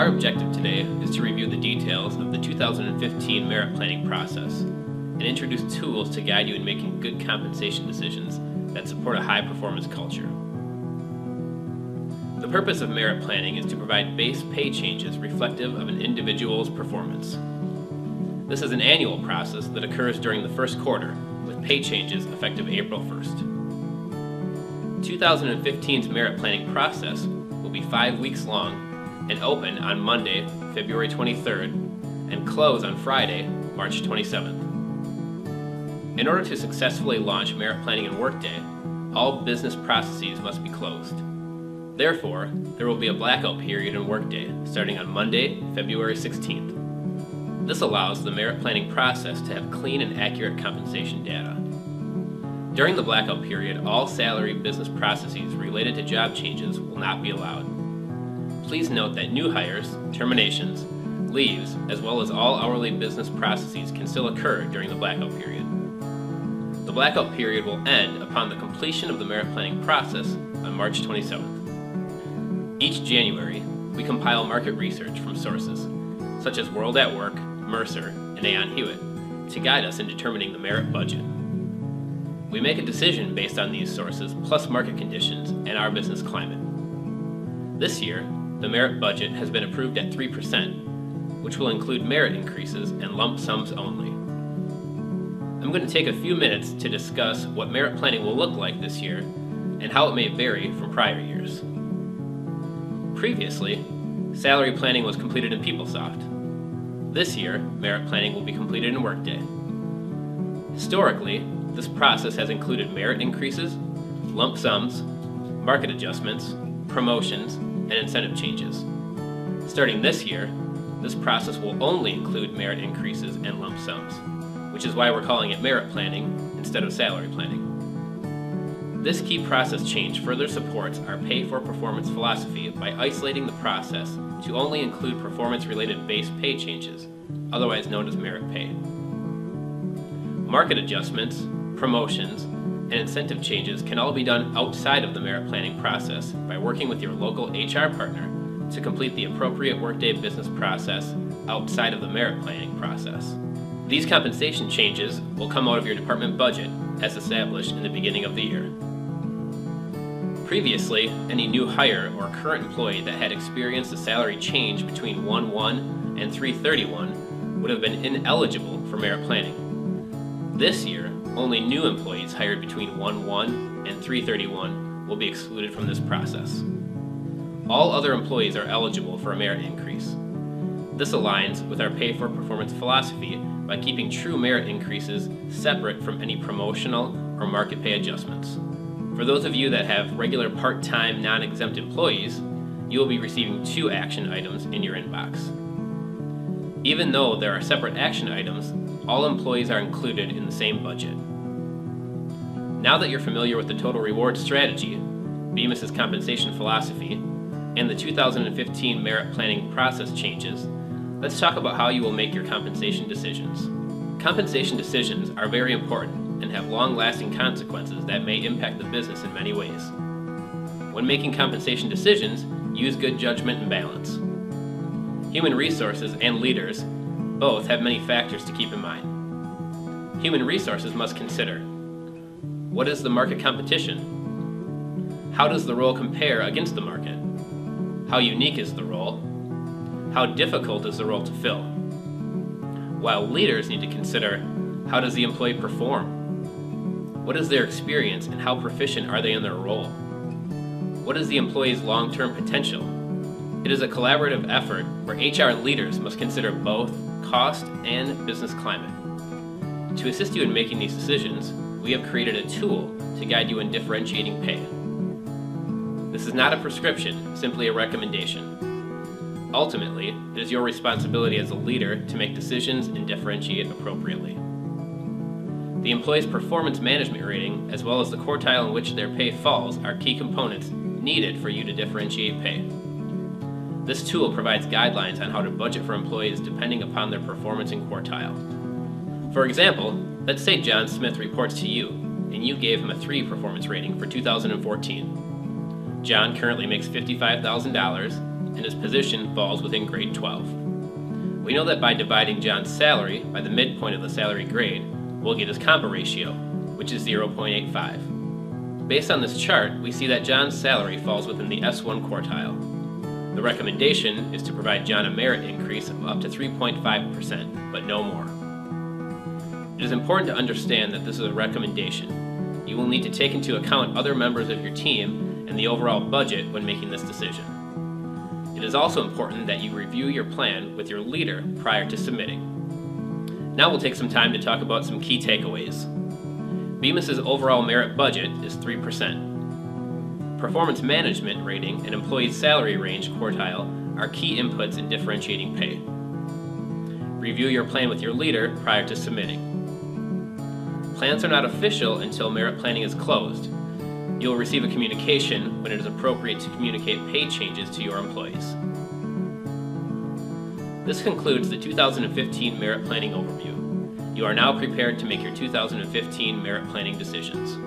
Our objective today is to review the details of the 2015 merit planning process and introduce tools to guide you in making good compensation decisions that support a high-performance culture. The purpose of merit planning is to provide base pay changes reflective of an individual's performance. This is an annual process that occurs during the first quarter, with pay changes effective April 1st. 2015's merit planning process will be 5 weeks long and open on Monday, February 23rd, and close on Friday, March 27th. In order to successfully launch merit planning in Workday, all business processes must be closed. Therefore, there will be a blackout period in Workday starting on Monday, February 16th. This allows the merit planning process to have clean and accurate compensation data. During the blackout period, all salary business processes related to job changes will not be allowed. Please note that new hires, terminations, leaves, as well as all hourly business processes can still occur during the blackout period. The blackout period will end upon the completion of the merit planning process on March 27th. Each January, we compile market research from sources such as World at Work, Mercer, and Aon Hewitt to guide us in determining the merit budget. We make a decision based on these sources plus market conditions and our business climate. This year, the merit budget has been approved at 3%, which will include merit increases and lump sums only. I'm going to take a few minutes to discuss what merit planning will look like this year and how it may vary from prior years. Previously, salary planning was completed in PeopleSoft. This year, merit planning will be completed in Workday. Historically, this process has included merit increases, lump sums, market adjustments, promotions, and incentive changes. Starting this year, this process will only include merit increases and lump sums, which is why we're calling it merit planning instead of salary planning. This key process change further supports our pay-for-performance philosophy by isolating the process to only include performance-related base pay changes, otherwise known as merit pay. Market adjustments, promotions, and incentive changes can all be done outside of the merit planning process by working with your local HR partner to complete the appropriate Workday business process outside of the merit planning process. These compensation changes will come out of your department budget as established in the beginning of the year. Previously, any new hire or current employee that had experienced a salary change between 1/1 and 3/31 would have been ineligible for merit planning. This year, only new employees hired between 1/1 and 3/31 will be excluded from this process. All other employees are eligible for a merit increase. This aligns with our pay-for-performance philosophy by keeping true merit increases separate from any promotional or market pay adjustments. For those of you that have regular part-time non-exempt employees, you will be receiving 2 action items in your inbox. Even though there are separate action items, all employees are included in the same budget. Now that you're familiar with the total reward strategy, Bemis's compensation philosophy, and the 2015 merit planning process changes, let's talk about how you will make your compensation decisions. Compensation decisions are very important and have long-lasting consequences that may impact the business in many ways. When making compensation decisions, use good judgment and balance. Human resources and leaders both have many factors to keep in mind. Human resources must consider: what is the market competition? How does the role compare against the market? How unique is the role? How difficult is the role to fill? While leaders need to consider: how does the employee perform? What is their experience and how proficient are they in their role? What is the employee's long-term potential? It is a collaborative effort where HR leaders must consider both cost and business climate. To assist you in making these decisions, we have created a tool to guide you in differentiating pay. This is not a prescription, simply a recommendation. Ultimately, it is your responsibility as a leader to make decisions and differentiate appropriately. The employee's performance management rating, as well as the quartile in which their pay falls, are key components needed for you to differentiate pay. This tool provides guidelines on how to budget for employees depending upon their performance and quartile. For example, let's say John Smith reports to you, and you gave him a 3 performance rating for 2014. John currently makes $55,000 and his position falls within grade 12. We know that by dividing John's salary by the midpoint of the salary grade, we'll get his compa ratio, which is 0.85. Based on this chart, we see that John's salary falls within the S1 quartile. The recommendation is to provide John a merit increase of up to 3.5%, but no more. It is important to understand that this is a recommendation. You will need to take into account other members of your team and the overall budget when making this decision. It is also important that you review your plan with your leader prior to submitting. Now we'll take some time to talk about some key takeaways. Bemis's overall merit budget is 3%. Performance management rating and employee salary range quartile are key inputs in differentiating pay. Review your plan with your leader prior to submitting. Plans are not official until merit planning is closed. You will receive a communication when it is appropriate to communicate pay changes to your employees. This concludes the 2015 merit planning overview. You are now prepared to make your 2015 merit planning decisions.